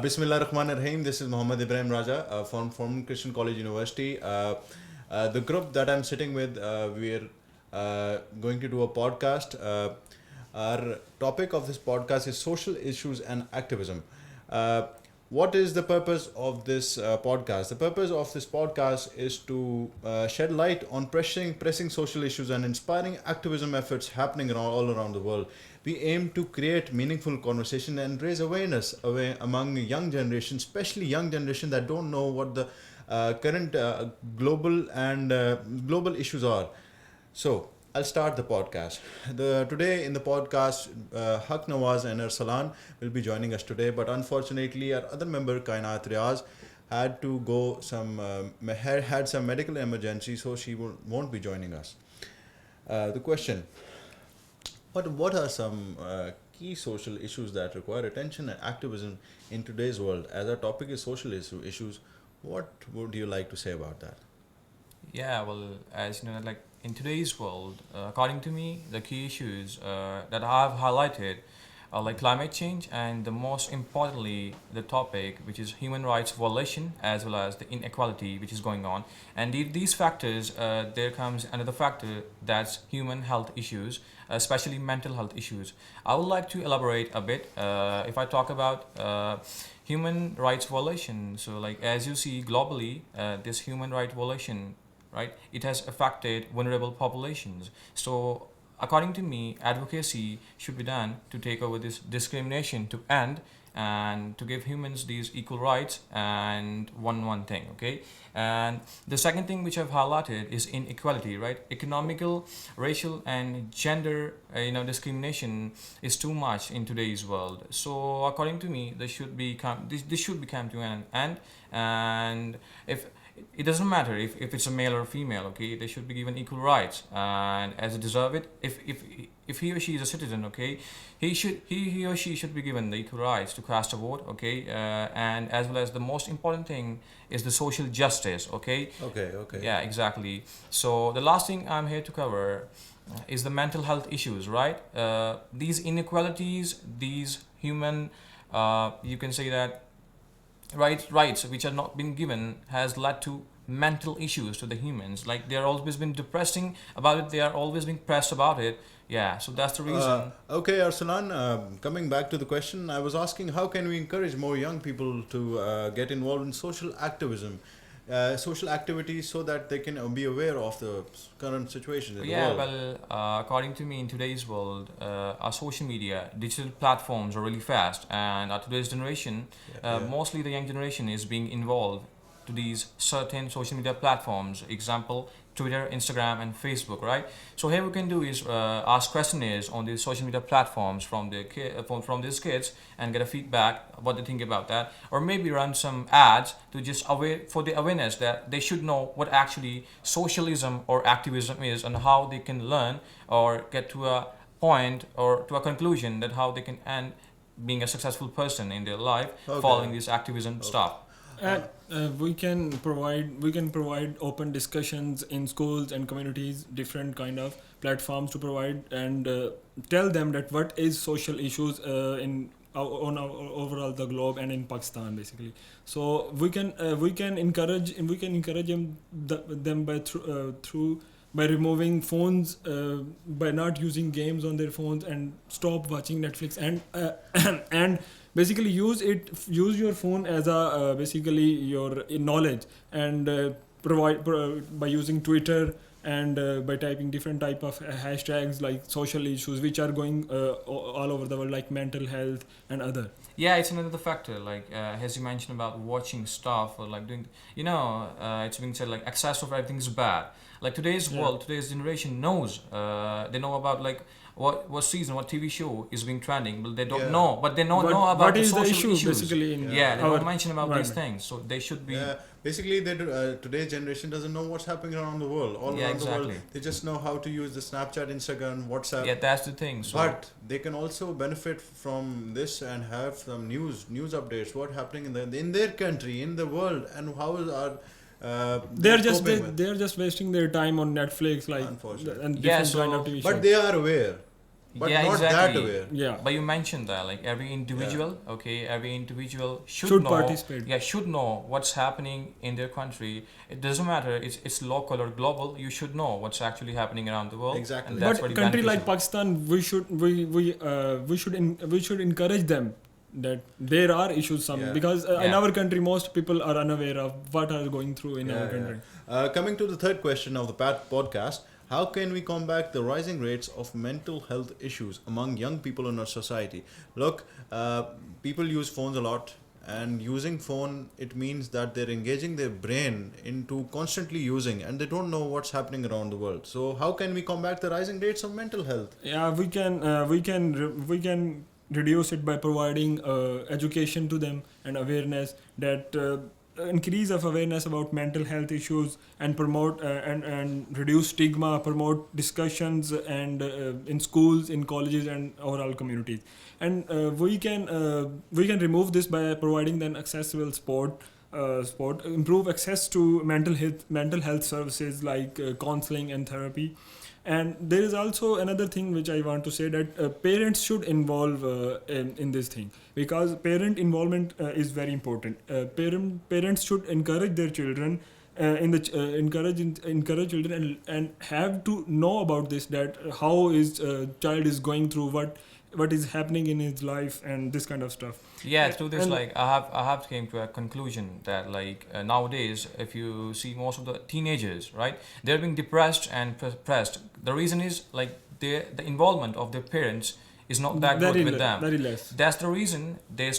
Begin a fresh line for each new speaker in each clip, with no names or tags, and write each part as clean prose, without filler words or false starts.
Bismillah Rahman Rahim. This is Muhammad Ibrahim Raja from Christian College University. The group that I'm sitting with, we're going to do a podcast. Our topic of this podcast is social issues and activism. What is the purpose of this podcast? The purpose of this podcast is to shed light on pressing social issues and inspiring activism efforts happening all around the world. We aim to create meaningful conversation and raise awareness among young generation, especially young generation that don't know what the current global issues are. So I'll start the podcast. Today in the podcast, Haq Nawaz and Arslan will be joining us today, but unfortunately, our other member Kainat Riaz had to go had some medical emergency, so she won't be joining us. The question: what are some key social issues that require attention and activism in today's world? As our topic is social issues, what would you like to say about that?
Yeah, well, as you know, like in today's world, according to me, the key issues that I've highlighted are like climate change and the most importantly, the topic which is human rights violation as well as the inequality which is going on. And these factors, there comes another factor that's human health issues, especially mental health issues. I would like to elaborate a bit if I talk about human rights violation. So, like as you see globally, this human right violation, right, it has affected vulnerable populations. So according to me, advocacy should be done to take over this discrimination to end and to give humans these equal rights and one thing, okay? And the second thing which I've highlighted is inequality, right? Economical, racial and gender discrimination is too much in today's world. So according to me, this should come to an end. And if it doesn't matter if it's a male or female, okay, they should be given equal rights and as they deserve it. If he or she is a citizen, okay, he or she should be given the equal rights to cast a vote, okay, and as well as the most important thing is the social justice, okay.
Okay.
Yeah, exactly. So the last thing I'm here to cover is the mental health issues, right? These inequalities, these human, you can say that rights which are not been given has led to mental issues to the humans. Like they're always been depressing about it, they are always being pressed about it. Yeah, so that's the reason.
Okay, Arslan, coming back to the question, I was asking how can we encourage more young people to get involved in social activism, social activities, so that they can be aware of the current situation in the
Yeah,
world.
well, according to me, in today's world, our social media, digital platforms are really fast, and our today's generation, mostly the young generation, is being involved to these certain social media platforms. Example: Twitter, Instagram, and Facebook. Right. So here we can do is ask questionnaires on these social media platforms from from these kids and get a feedback what they think about that, or maybe run some ads to just for the awareness that they should know what actually socialism or activism is and how they can learn or get to a point or to a conclusion that how they can end being a successful person in their life following this activism stuff.
And we can provide open discussions in schools and communities, different kind of platforms to provide and tell them that what is social issues on our, overall the globe and in Pakistan basically. So we can encourage them by removing phones, by not using games on their phones and stop watching Netflix and basically use your phone as a basically your knowledge and by using Twitter and by typing different type of hashtags like social issues which are going all over the world, like mental health and other.
Yeah, it's another factor, like as you mentioned about watching stuff or like doing, it's being said like excess of everything is bad. Like today's world, today's generation knows, they know about like what season, what TV show is being trending, but they don't know. But they know about
what
the
is
social
the issue
issues.
basically in
They don't mention about these things, so they should be.
Basically, today's generation doesn't know what's happening around the world. Around the world, they just know how to use the Snapchat, Instagram, WhatsApp.
Yeah, that's the thing. So
but they can also benefit from this and have some news updates. What happening in their country, in the world, and how is our
they're just wasting their time on Netflix, like, and different kind of TV shows.
But they are aware. but
Yeah,
not that
exactly.
aware.
Yeah,
But you mentioned that like every individual, okay, every individual should
should
know,
participate.
yeah, should know what's happening in their country. It doesn't matter it's local or global. You should know what's actually happening around the world,
Exactly.
and that's
But
very
country like
beneficial.
Pakistan, we should encourage them that there are issues some,
Yeah.
because in
Yeah.
our country most people are unaware of what are going through in our
Yeah,
country.
yeah. Coming to the third question of the podcast, how can we combat the rising rates of mental health issues among young people in our society? Look, people use phones a lot, and using phone, it means that they're engaging their brain into constantly using, and they don't know what's happening around the world. So how can we combat the rising rates of mental health?
Yeah, we can reduce it by providing education to them and awareness, that increase of awareness about mental health issues, and promote and reduce stigma, promote discussions and in schools, in colleges, and overall communities. And we can remove this by providing them accessible sport, improve access to mental health services like counseling and therapy. And there is also another thing which I want to say, that parents should involve in this thing, because parent involvement is very important. Parents should encourage their children, encourage children, and have to know about this, that how his child is going through, what is happening in his life, and this kind of stuff.
Yeah, through this,
And
like I have came to a conclusion that like nowadays, if you see most of the teenagers, right, they're being depressed and pressed. The reason is like the involvement of their parents is not that good with them.
very less.
That's the reason they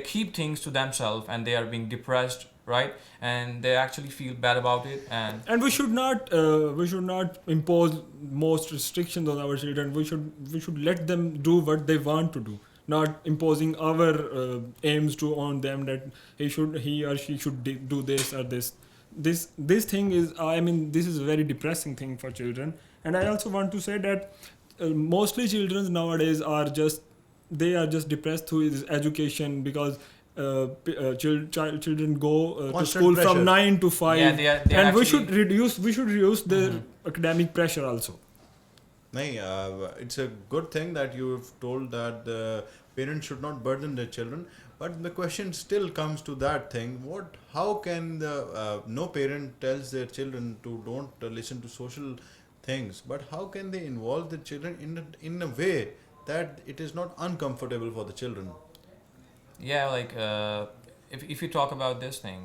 keep things to themselves and they are being depressed, right? And they actually feel bad about it. And
And we should not impose most restrictions on our children. We should let them do what they want to do, not imposing our aims to on them, that he or she should do this or this. This thing is, I mean, this is a very depressing thing for children. And I also want to say that mostly children nowadays are just, they are just depressed through his education, because children go to
Constant
school
pressure.
from 9 to 5.
yeah, they are
And
actually,
we should reduce their
Mhm.
academic pressure also.
Nahin, it's a good thing that you've told that the parents should not burden their children. But the question still comes to that thing: how can the no parent tells their children to don't listen to social things, but how can they involve the children in a way that it is not uncomfortable for the children?
yeah, like if you talk about this thing,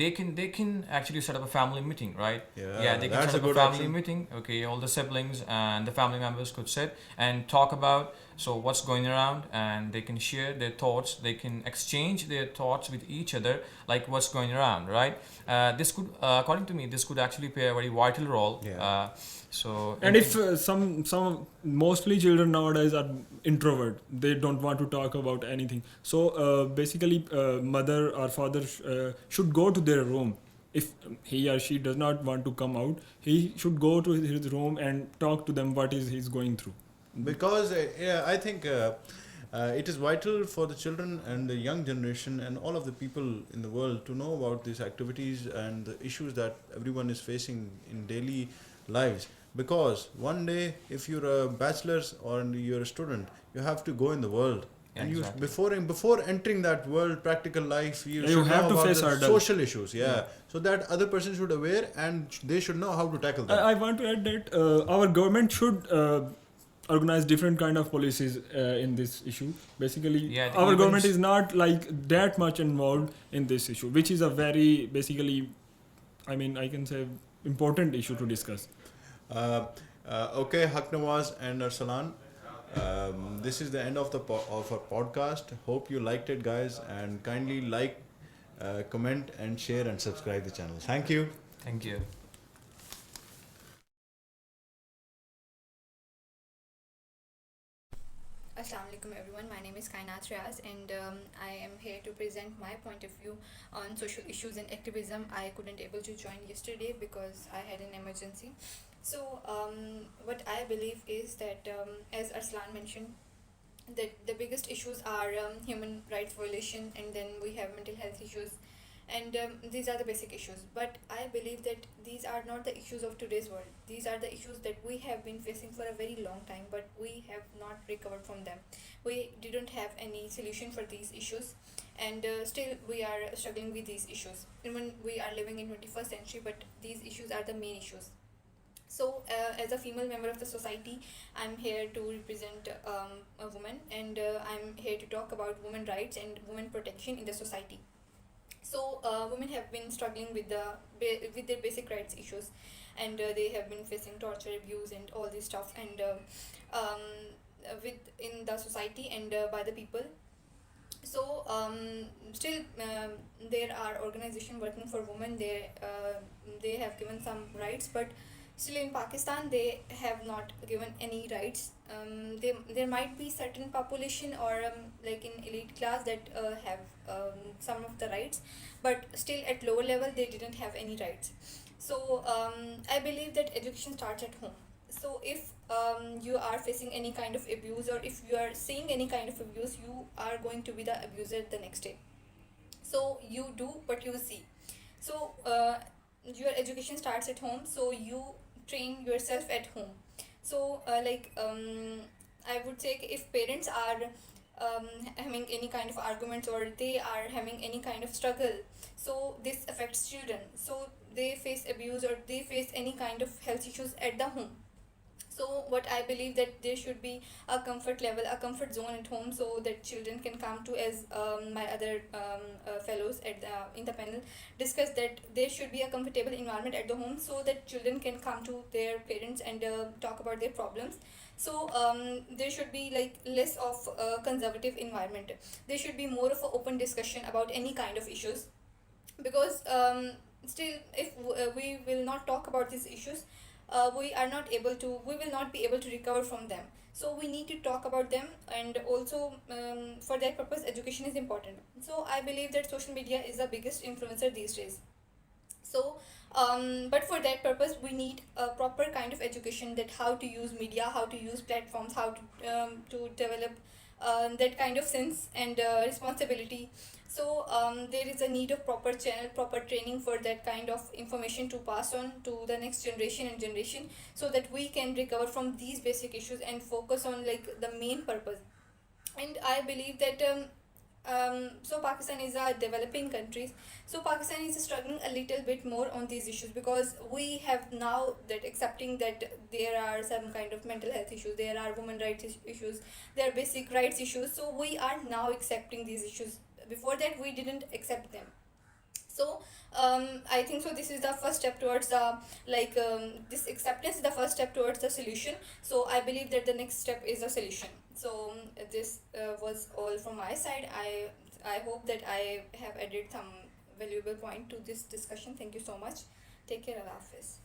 they can actually set up a family meeting, right?
Yeah,
They can
that's
set
a
up a
good
family
option.
meeting. Okay, all the siblings and the family members could sit and talk about so what's going around, and they can share their thoughts. They can exchange their thoughts with each other, like what's going around, right? This could, according to me, this could actually play a very vital role.
Yeah.
So
And if some mostly children nowadays are introvert, they don't want to talk about anything. So basically, mother or father should go to their room. If he or she does not want to come out, he should go to his room and talk to them what is he's going through.
Because yeah, I think it is vital for the children and the young generation and all of the people in the world to know about these activities and the issues that everyone is facing in daily lives. Because one day, if you're a bachelor or you're a student, you have to go in the world.
Yeah,
And you
exactly.
before entering that world, practical life, you
You
should
have
know
to
about
face
the
hurdles.
social issues, yeah. So that other person should aware and they should know how to tackle them.
I want to add that our government should organize different kind of policies in this issue. Basically,
Yeah, the
our government
events-
is not like that much involved in this issue, which is a very basically, I mean, I can say important issue to discuss.
Okay, Haq Nawaz and Arslan, this is the end of of our podcast. Hope you liked it, guys, and kindly like, comment, and share and subscribe the channel. Thank you.
Thank you.
Assalamu alaikum everyone, my name is Kainat Riaz and I am here to present my point of view on social issues and activism. I couldn't able to join yesterday because I had an emergency. So what I believe is that as Arslan mentioned, that the biggest issues are human rights violation, and then we have mental health issues, and these are the basic issues. But I believe that these are not the issues of today's world. These are the issues that we have been facing for a very long time, but we have not recovered from them. We didn't have any solution for these issues, and still we are struggling with these issues even we are living in 21st century, but these issues are the main issues. So as a female member of the society, I'm here to represent a woman, and I'm here to talk about women rights and women protection in the society. So women have been struggling with with their basic rights issues, and they have been facing torture, abuse, and all this stuff, and with in the society and by the people. So still there are organizations working for women. They have given some rights, but still in Pakistan they have not given any rights. There might be certain population or like in elite class that have some of the rights, but still at lower level they didn't have any rights. So I believe that education starts at home. So if you are facing any kind of abuse, or if you are seeing any kind of abuse, you are going to be the abuser the next day. So you do what you see. So your education starts at home, so you train yourself at home. So I would say if parents are having any kind of arguments, or they are having any kind of struggle, so this affects children. So they face abuse or they face any kind of health issues at the home. So what I believe that there should be a comfort level, a comfort zone at home, so that children can come to, as my other fellows in the panel discussed, that there should be a comfortable environment at the home, so that children can come to their parents and talk about their problems. So there should be like less of a conservative environment. There should be more of an open discussion about any kind of issues, because still if we will not talk about these issues, we will not be able to recover from them. So we need to talk about them, and also for that purpose education is important. So I believe that social media is the biggest influencer these days. So but for that purpose we need a proper kind of education, that how to use media, how to use platforms, how to develop that kind of sense and responsibility. So there is a need of proper channel, proper training for that kind of information to pass on to the next generation and generation, so that we can recover from these basic issues and focus on like the main purpose. And I believe that so Pakistan is a developing country, so Pakistan is struggling a little bit more on these issues, because we have now that accepting that there are some kind of mental health issues, there are women rights issues, there are basic rights issues. So we are now accepting these issues. Before that we didn't accept them. So I think so this is the first step towards the this acceptance is the first step towards the solution. So I believe that the next step is a solution. So this was all from my side. I hope that I have added some valuable point to this discussion. Thank you so much. Take care. Allah Hafiz.